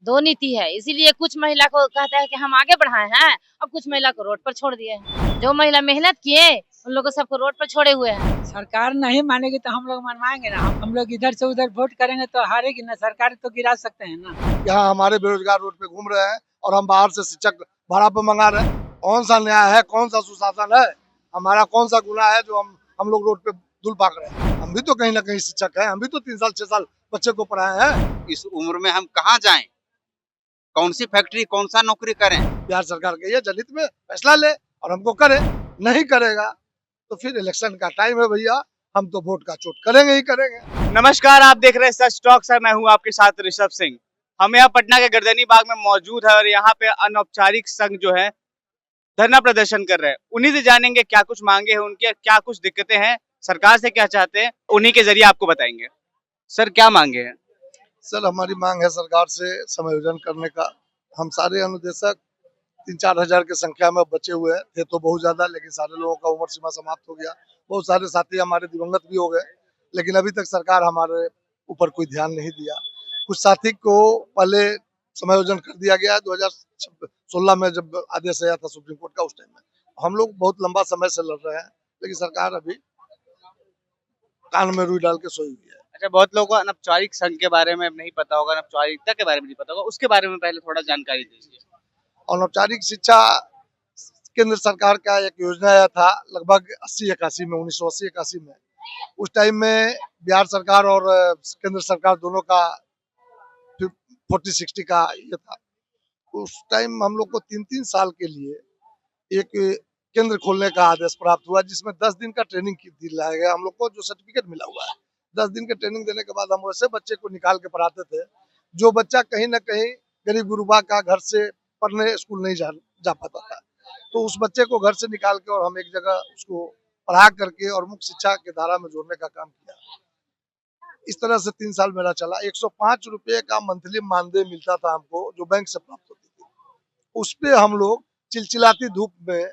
दो नीति है, इसीलिए कुछ महिला को कहता है कि हम आगे बढ़ाए हैं और कुछ महिला को रोड पर छोड़ दिए हैं। जो महिला मेहनत किए उन लोगों सबको रोड पर छोड़े हुए हैं। सरकार नहीं मानेगी तो हम लोग मनवाएंगे ना। हम लोग इधर से उधर वोट करेंगे तो हारेगी ना, सरकार तो गिरा सकते हैं ना। यहाँ हमारे बेरोजगार रोड पे घूम रहे हैं और हम बाहर से शिक्षक भाड़ा पे मंगा रहे हैं। कौन सा न्याय है, कौन सा सुशासन है, हमारा कौन सा गुना है जो हम लोग रोड पे धूल पाक रहे हैं। हम भी तो कहीं ना कहीं शिक्षक हैं, हम भी तो 3 साल 6 साल बच्चे को पढ़ाए हैं। इस उम्र में हम कहाँ जाएं? कौन सी फैक्ट्री, कौन सा नौकरी करें? बिहार सरकार के ये जनहित में फैसला ले और हमको करे। नहीं करेगा तो फिर इलेक्शन का टाइम है भैया, हम तो वोट का चोट करेंगे ही करेंगे। नमस्कार, आप देख रहे हैं सच टॉक सर, मैं हूं आपके साथ ऋषभ सिंह। हम यहाँ पटना के गर्दनी बाग में मौजूद है और यहाँ पे अनौपचारिक संघ जो है धरना प्रदर्शन कर रहे हैं। उन्हीं से जानेंगे क्या कुछ मांगे हैं उनके, क्या कुछ दिक्कतें हैं, सरकार से क्या चाहते हैं, उन्हीं के जरिए आपको बताएंगे। सर क्या मांगे हैं? सर हमारी मांग है सरकार से समायोजन करने का। हम सारे अनुदेशक 3-4 हजार की संख्या में बचे हुए थे तो बहुत ज्यादा, लेकिन सारे लोगों का उम्र सीमा समाप्त हो गया। बहुत सारे साथी हमारे दिवंगत भी हो गए, लेकिन अभी तक सरकार हमारे ऊपर कोई ध्यान नहीं दिया। कुछ साथी को पहले समायोजन कर दिया गया 2016 में, जब आदेश आया था सुप्रीम कोर्ट का। उस टाइम में हम लोग बहुत लंबा समय से लड़ रहे हैं, लेकिन सरकार अभी कान में रुई डाल के सोई हुई है। अच्छा, बहुत लोगों को अनौपचारिक संघ के बारे में नहीं पता होगा, अनौपचारिकता के बारे में नहीं पता होगा, उसके बारे में पहले थोड़ा जानकारी दीजिए। अनौपचारिक शिक्षा केंद्र सरकार का एक योजना आया था लगभग 80-81 में, 1980-81 में। उस टाइम में बिहार सरकार और केंद्र सरकार दोनों का 40-60 का ये था। उस टाइम हम लोग को 3-3 साल के लिए एक केंद्र खोलने का आदेश प्राप्त हुआ, जिसमें 10 दिन का ट्रेनिंग दिलाया गया हम लोग को, जो सर्टिफिकेट मिला हुआ है। 10 दिन के ट्रेनिंग देने के बाद हम वैसे बच्चे को निकाल के पढ़ाते थे जो बच्चा कहीं ना कहीं गरीब गुरुबा का घर से पढ़ने स्कूल नहीं जा पाता था। तो उस बच्चे को घर से निकाल के और हम एक जगह उसको पढ़ा करके और मुख्य शिक्षा के धारा में जोड़ने का काम किया। इस तरह से 3 साल मेरा चला। 105 रुपये का मंथली मानदेय मिलता था हमको, जो बैंक से प्राप्त होती थी। उस पे हम लोग चिलचिलाती धूप में,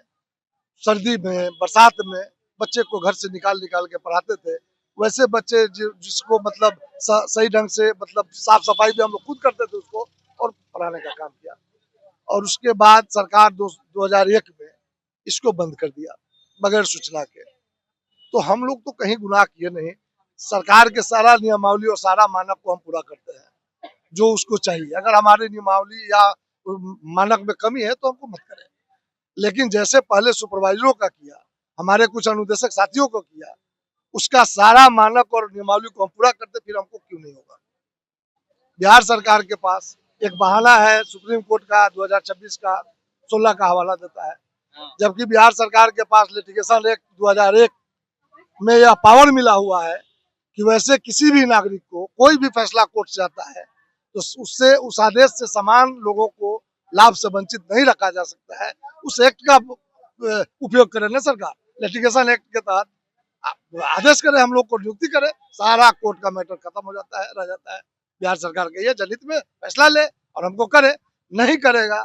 सर्दी में, बरसात में बच्चे को घर से निकाल निकाल के पढ़ाते थे। वैसे बच्चे जिसको मतलब सही ढंग से मतलब साफ सफाई भी हम लोग खुद करते थे उसको, और पढ़ाने का काम किया। और उसके बाद सरकार 2001 में इसको बंद कर दिया बगैर सूचना के। तो हम लोग तो कहीं गुनाह किए नहीं। सरकार के सारा नियमावली और सारा मानक को हम पूरा करते हैं जो उसको चाहिए। अगर हमारे नियमावली या मानक में कमी है तो हमको मत करें, लेकिन जैसे पहले सुपरवाइजरों का किया, हमारे कुछ अनुदेशक साथियों को किया, उसका सारा मानक और नियमावली को हम पूरा करते, फिर हमको क्यों नहीं होगा। बिहार सरकार के पास एक बहाना है, सुप्रीम कोर्ट का 2026 का 16 का हवाला देता है, जबकि बिहार सरकार के पास लिटिगेशन एक्ट 2001 में यह पावर मिला हुआ है कि वैसे किसी भी नागरिक को कोई भी फैसला कोर्ट से आता है तो उससे उस आदेश से समान लोगों को लाभ से वंचित नहीं रखा जा सकता है। उस एक्ट का उपयोग करे ना सरकार, लिटिगेशन एक्ट के तहत आदेश करे, हम लोग को नियुक्ति करे, सारा कोर्ट का मैटर खत्म हो जाता है, रह जाता है। बिहार सरकार के ये जनहित में फैसला ले और हमको करे। नहीं करेगा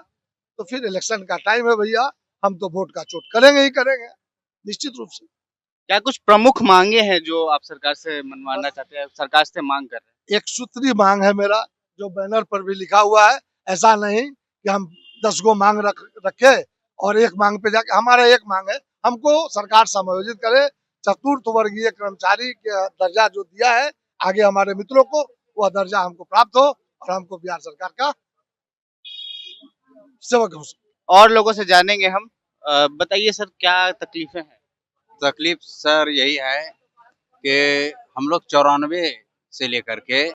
तो फिर इलेक्शन का टाइम है भैया, हम तो वोट का चोट करेंगे ही करेंगे निश्चित रूप से। क्या कुछ प्रमुख मांगे हैं जो आप सरकार से मनवाना चाहते हैं, सरकार से मांग कर रहे हैं? एक सूत्री मांग है मेरा, जो बैनर पर भी लिखा हुआ है। ऐसा नहीं कि हम 10 गो मांग रखे और एक मांग पे जाके, हमारा एक मांग है, हमको सरकार समायोजित करे। चतुर्थ वर्गीय कर्मचारी के दर्जा जो दिया है आगे हमारे मित्रों को, वह दर्जा हमको प्राप्त हो और हमको बिहार सरकार का सेवक हो सके। और लोगों से जानेंगे हम। बताइए सर, क्या तकलीफें हैं? तकलीफ सर यही है कि हम लोग 94 से लेकर के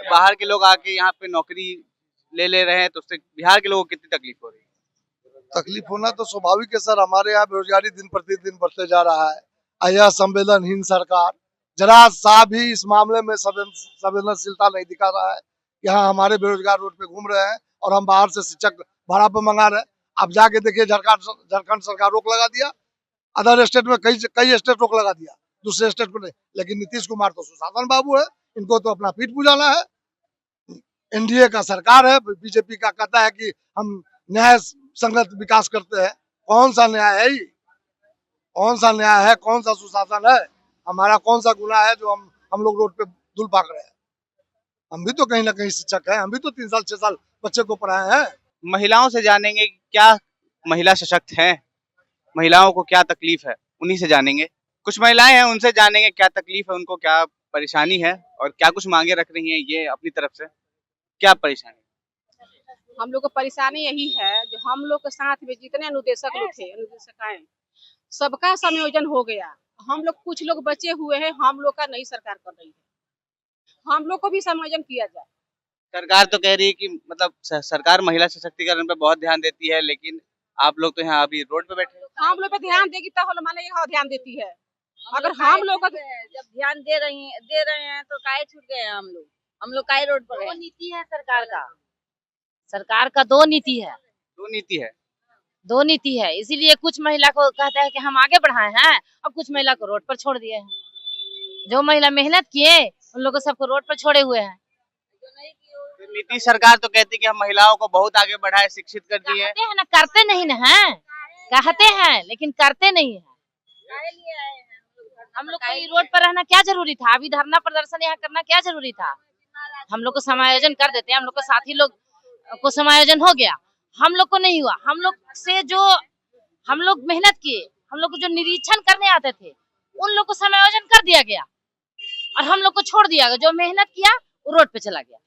बाहर के लोग आके यहाँ पे नौकरी ले रहे हैं, तो उससे बिहार के लोगों को कितनी तकलीफ हो रही है? तकलीफ होना तो स्वाभाविक है सर। हमारे यहाँ बेरोजगारी दिन प्रतिदिन बढ़ते जा रहा है। यह संवेदनहीन सरकार जरा सा भी इस मामले में संवेदनशीलता नहीं दिखा रहा है। यहाँ हमारे बेरोजगार रोड पे घूम रहे हैं और हम बाहर से शिक्षक भाड़ा पे मंगा रहे हैं। आप जाके देखिए, झारखंड सरकार रोक लगा दिया। अदर स्टेट में कई स्टेट रोक लगा दिया, दूसरे स्टेट को नहीं। लेकिन नीतीश कुमार तो सुशासन बाबू है, इनको तो अपना पीठ बुझाना है। एनडीए का सरकार है, बीजेपी का कहता है कि हम न्याय संगत विकास करते हैं। कौन सा न्याय है ये? कौन सा न्याय है? कौन सा सुशासन है? हमारा कौन सा गुनाह है जो हम लोग रोड पे धूल पाक रहे हैं? हम भी तो कहीं ना कहीं शिक्षक हैं, हम भी तो 3 साल 6 साल बच्चे को पढ़ाए हैं। महिलाओं से जानेंगे कि क्या महिला सशक्त है, महिलाओं को क्या तकलीफ है, उन्हीं से जानेंगे। कुछ महिलाएं हैं, उनसे जानेंगे क्या तकलीफ है, उनको क्या परेशानी है और क्या कुछ मांगे रख रही हैं ये अपनी तरफ से। क्या परेशानी? हम लोग को परेशानी यही है जो हम लोग के साथ में जितने अनुदेशक लोग थे, अनुदेशकाएं, सबका समायोजन हो गया। हम लोग कुछ लोग बचे हुए हैं, हम लोग का नई सरकार कर रही है। हम लोग को भी समायोजन किया जाए। सरकार तो कह रही है कि मतलब सरकार महिला सशक्तिकरण पे बहुत ध्यान देती है, लेकिन आप लोग तो यहाँ अभी रोड पे बैठे हैं। हम लोग पे ध्यान देगी तब हम माने यहाँ ध्यान देती है। अगर हम लोग का जब ध्यान दे रहे हैं तो काहे छूट गए हैं हम लोग काहे रोड पर दो हैं? नीति है सरकार का 2 नीति है। दो नीति है। 2 नीति है, इसीलिए कुछ महिला को कहता है कि हम आगे बढ़ाए हैं और कुछ महिला को रोड पर छोड़ दिए हैं। जो महिला मेहनत किए उन लोगों को सबको रोड पर छोड़े हुए हैं। तो नीतीश सरकार तो कहती है कि हम महिलाओं को बहुत आगे बढ़ाए, शिक्षित कर दिए हैं। कहते हैं ना, करते नहीं ना है। कहते हैं लेकिन करते नहीं है। हम लोग को ये रोड पर रहना क्या जरूरी था? अभी धरना प्रदर्शन यहाँ करना क्या जरूरी था? हम लोग को समायोजन कर देते हैं, हम लोग को साथी लोग को समायोजन हो गया, हम लोग को नहीं हुआ। हम लोग से जो हम लोग मेहनत किए, हम लोग को जो निरीक्षण करने आते थे, उन लोग को समायोजन कर दिया गया और हम लोग को छोड़ दिया गया। जो मेहनत किया वो रोड पे चला गया।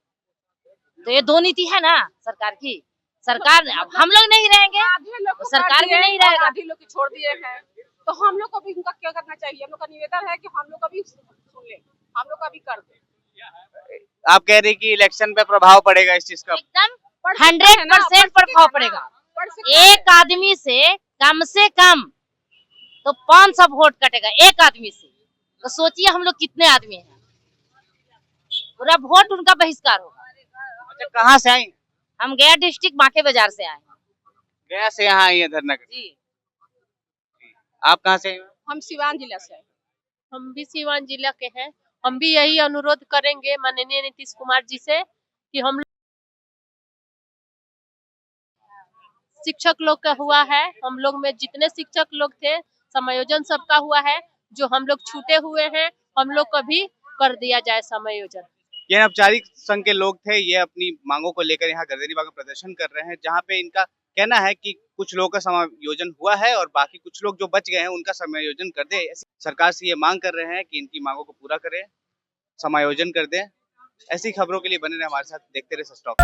तो ये 2 नीति है ना सरकार की। सरकार, अब हम लोग नहीं रहेंगे तो सरकार भी नहीं रहेगा। आधे लोग छोड़ दिए हैं, तो हम लोग को भी उनका क्या करना चाहिए? हम लोग का निवेदन है कि हम लोग का भी सुन ले, हम लोग का भी कर दे। आप कह रही कि इलेक्शन पे प्रभाव पड़ेगा इस चीज का? एकदम 100% प्रभाव पड़ेगा। एक आदमी से कम तो 500 वोट कटेगा एक आदमी से। तो सोचिए हम लोग कितने आदमी हैं, पूरा वोट उनका बहिष्कार होगा। अच्छा, कहाँ से आई? हम गया डिस्ट्रिक्ट बांके बाजार से आए हैं। गया से यहाँ आई है धरना करने। जी, आप कहाँ से आई? हम सिवान जिला से हैं। हम भी सीवान जिला के हैं। हम भी यही अनुरोध करेंगे माननीय नीतीश कुमार जी से कि हम शिक्षक लोग का हुआ है, हम लोग में जितने शिक्षक लोग थे समायोजन सबका हुआ है। जो हम लोग छूटे हुए हैं हम लोग को भी कर दिया जाए समायोजन। ये अनौपचारिक संघ के लोग थे, ये अपनी मांगों को लेकर यहाँ गर्दनीबाग में प्रदर्शन कर रहे हैं, जहाँ पे इनका कहना है कि कुछ लोगों का समायोजन हुआ है और बाकी कुछ लोग जो बच गए हैं उनका समायोजन कर दे। सरकार से ये मांग कर रहे हैं कि इनकी मांगों को पूरा करें, समायोजन कर दें। ऐसी खबरों के लिए बने रहे हमारे साथ, देखते रहे सच टॉक।